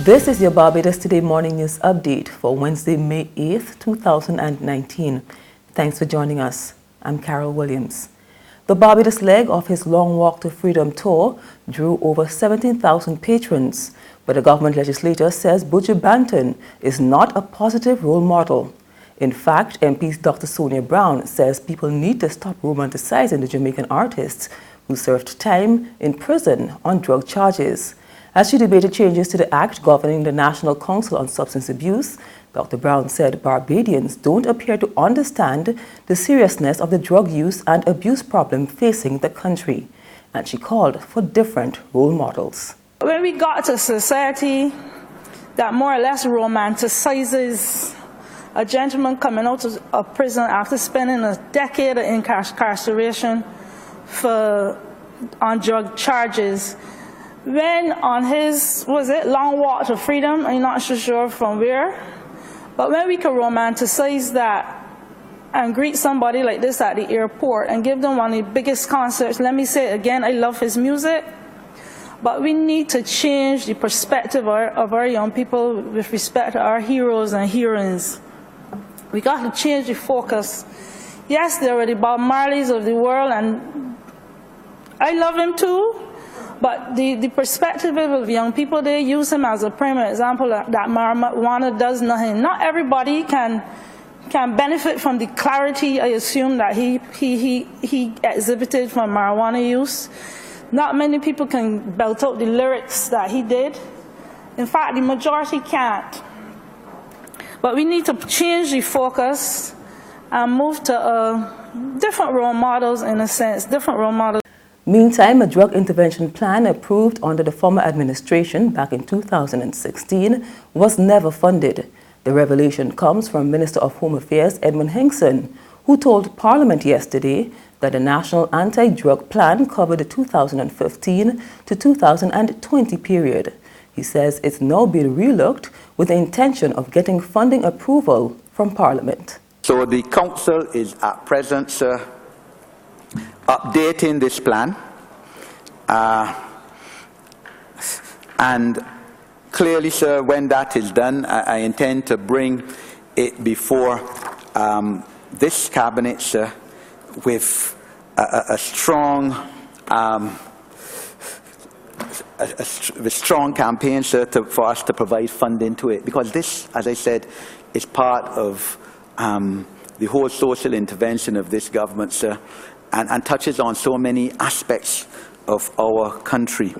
This is your Barbados Today Morning News Update for Wednesday, May 8th, 2019. Thanks for joining us. I'm Carol Williams. The Barbados leg of his Long Walk to Freedom tour drew over 17,000 patrons, but a government legislator says Buju Banton is not a positive role model. In fact, MP Dr. Sonia Brown says people need to stop romanticizing the Jamaican artists who served time in prison on drug charges. As she debated changes to the act governing the National Council on Substance Abuse, Dr. Brown said Barbadians don't appear to understand the seriousness of the drug use and abuse problem facing the country, and she called for different role models. When we got to society that more or less romanticizes a gentleman coming out of prison after spending a decade of incarceration on drug charges, when on his, long walk to freedom, I'm not so sure from where, but when we can romanticize that and greet somebody like this at the airport and give them one of the biggest concerts, let me say it again, I love his music, but we need to change the perspective of our young people with respect to our heroes and heroines. We got to change the focus. Yes, there are the Bob Marleys of the world, and I love him too. But the perspective of young people, they use him as a prime example that marijuana does nothing. Not everybody can benefit from the clarity, I assume, that he exhibited from marijuana use. Not many people can belt out the lyrics that he did. In fact, the majority can't. But we need to change the focus and move to different role models, in a sense, different role models. Meantime, a drug intervention plan approved under the former administration back in 2016 was never funded. The revelation comes from Minister of Home Affairs Edmund Hinkson, who told Parliament yesterday that the National Anti-Drug Plan covered the 2015 to 2020 period. He says it's now being relooked with the intention of getting funding approval from Parliament. So the Council is at present, sir, updating this plan, and clearly, sir, when that is done, I intend to bring it before this cabinet, sir, with a strong campaign, sir, for us to provide funding to it, because this, as I said, is part of the whole social intervention of this government, sir, and touches on so many aspects of our country.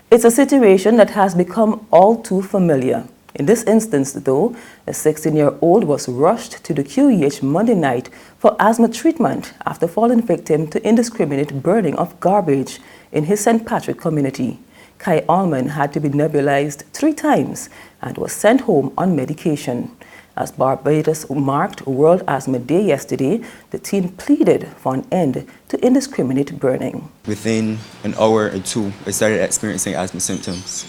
It's a situation that has become all too familiar. In this instance, though, a 16-year-old was rushed to the QEH Monday night for asthma treatment after falling victim to indiscriminate burning of garbage in his St. Patrick community. Kai Allman had to be nebulized 3 times and was sent home on medication. As Barbados marked World Asthma Day yesterday, the teen pleaded for an end to indiscriminate burning. Within an hour or 2, I started experiencing asthma symptoms.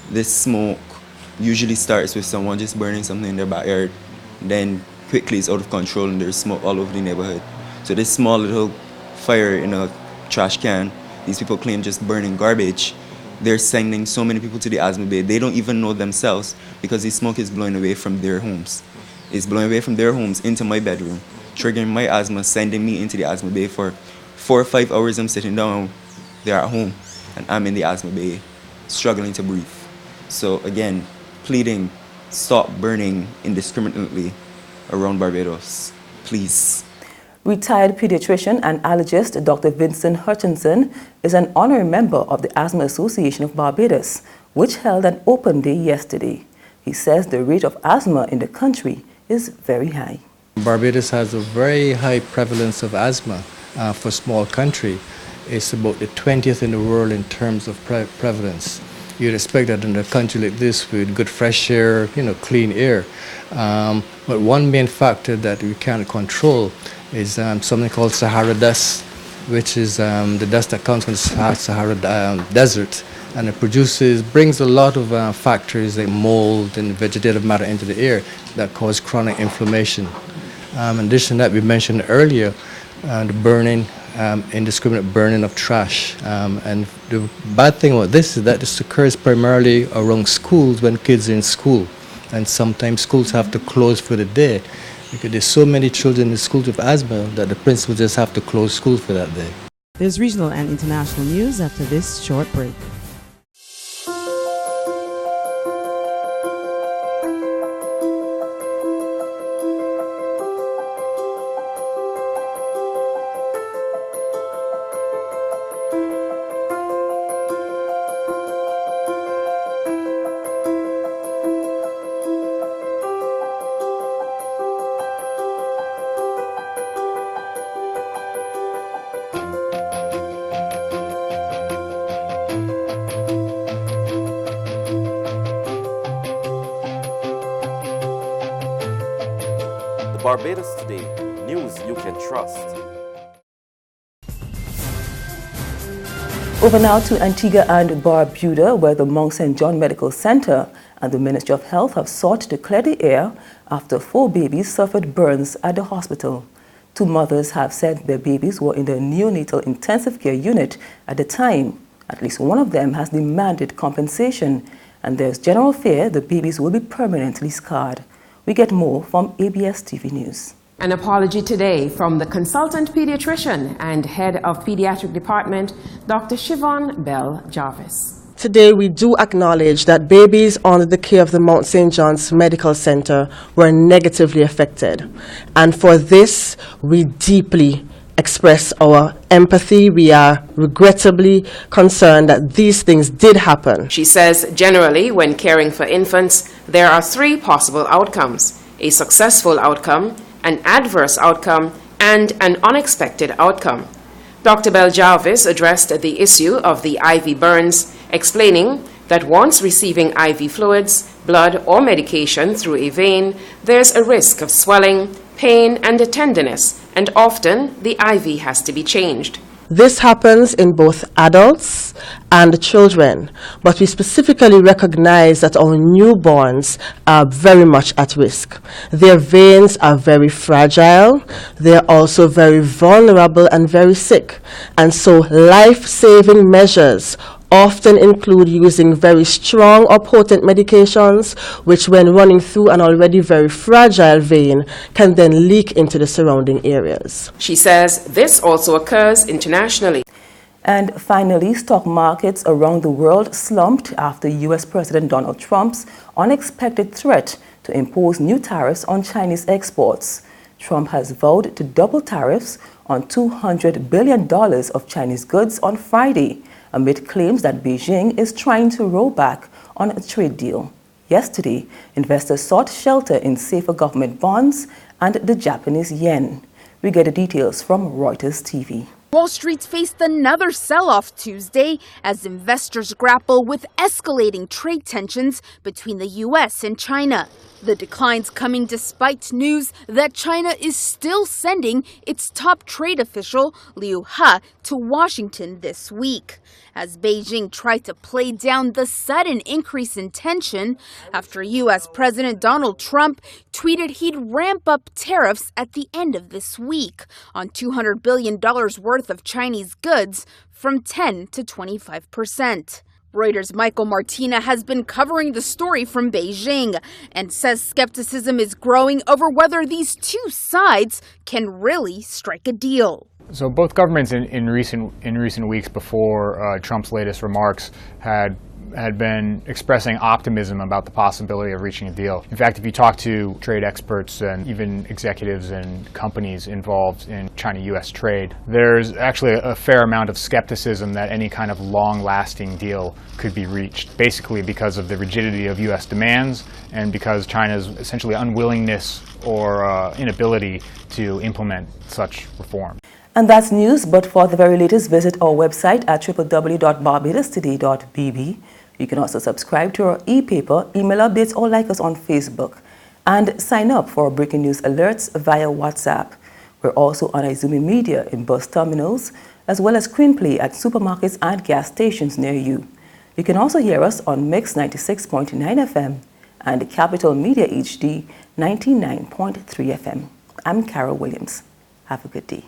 This smoke usually starts with someone just burning something in their backyard. Then quickly it's out of control and there's smoke all over the neighborhood. So this small little fire in a trash can, these people claim just burning garbage. They're sending so many people to the asthma bay. They don't even know themselves because the smoke is blowing away from their homes. It's blowing away from their homes into my bedroom, triggering my asthma, sending me into the asthma bay. For 4 or 5 hours I'm sitting down, they're at home, and I'm in the asthma bay, struggling to breathe. So again, pleading, stop burning indiscriminately around Barbados, please. Retired pediatrician and allergist Dr. Vincent Hutchinson is an honorary member of the Asthma Association of Barbados, which held an open day yesterday. He says the rate of asthma in the country is very high. Barbados has a very high prevalence of asthma for a small country. It's about the 20th in the world in terms of prevalence. You'd expect that in a country like this with good fresh air, clean air. But one main factor that we can't control is something called Sahara dust, which is the dust that comes from the Sahara desert. And it brings a lot of factors like mold and vegetative matter into the air that cause chronic inflammation. In addition to that, we mentioned earlier, the burning indiscriminate burning of trash. And the bad thing about this is that this occurs primarily around schools when kids are in school. And sometimes schools have to close for the day because there's so many children in schools with asthma that the principal just have to close school for that day. There's regional and international news after this short break. Barbados Today, news you can trust. Over now to Antigua and Barbuda, where the Mount St. John Medical Center and the Ministry of Health have sought to clear the air after 4 babies suffered burns at the hospital. 2 mothers have said their babies were in the neonatal intensive care unit at the time. At least one of them has demanded compensation, and there's general fear the babies will be permanently scarred. We get more from ABS TV News. An apology today from the consultant pediatrician and head of pediatric department, Dr. Siobhan Bell Jarvis. Today we do acknowledge that babies under the care of the Mount St. John's Medical Center were negatively affected. And for this, we deeply express our empathy. We are regrettably concerned that these things did happen. She says generally when caring for infants, there are 3 possible outcomes: a successful outcome, an adverse outcome, and an unexpected outcome. Dr. Bell Jarvis addressed the issue of the IV burns, explaining that once receiving IV fluids, blood, or medication through a vein, there's a risk of swelling, pain, and tenderness, and often the IV has to be changed. This happens in both adults and children, but we specifically recognize that our newborns are very much at risk. Their veins are very fragile, they're also very vulnerable and very sick, and so life-saving measures often include using very strong or potent medications, which when running through an already very fragile vein can then leak into the surrounding areas. She says this also occurs internationally. And finally, stock markets around the world slumped after U.S. President Donald Trump's unexpected threat to impose new tariffs on Chinese exports. Trump has vowed to double tariffs on $200 billion of Chinese goods on Friday, amid claims that Beijing is trying to roll back on a trade deal. Yesterday, investors sought shelter in safer government bonds and the Japanese yen. We get the details from Reuters TV. Wall Street faced another sell-off Tuesday as investors grapple with escalating trade tensions between the U.S. and China. The declines coming despite news that China is still sending its top trade official, Liu He, to Washington this week, as Beijing tried to play down the sudden increase in tension after U.S. President Donald Trump tweeted he'd ramp up tariffs at the end of this week on $200 billion worth of Chinese goods from 10 to 25%. Reuters' Michael Martina has been covering the story from Beijing and says skepticism is growing over whether these 2 sides can really strike a deal. So both governments in recent weeks before Trump's latest remarks had been expressing optimism about the possibility of reaching a deal. In fact, if you talk to trade experts and even executives and companies involved in China-U.S. trade, there's actually a fair amount of skepticism that any kind of long-lasting deal could be reached, basically because of the rigidity of U.S. demands and because China's essentially unwillingness or inability to implement such reform. And that's news, but for the very latest, visit our website at www.barbadostoday.bb. You can also subscribe to our e-paper, email updates, or like us on Facebook. And sign up for our breaking news alerts via WhatsApp. We're also on Izumi Media in bus terminals, as well as Screenplay at supermarkets and gas stations near you. You can also hear us on Mix 96.9 FM and Capital Media HD 99.3 FM. I'm Carol Williams. Have a good day.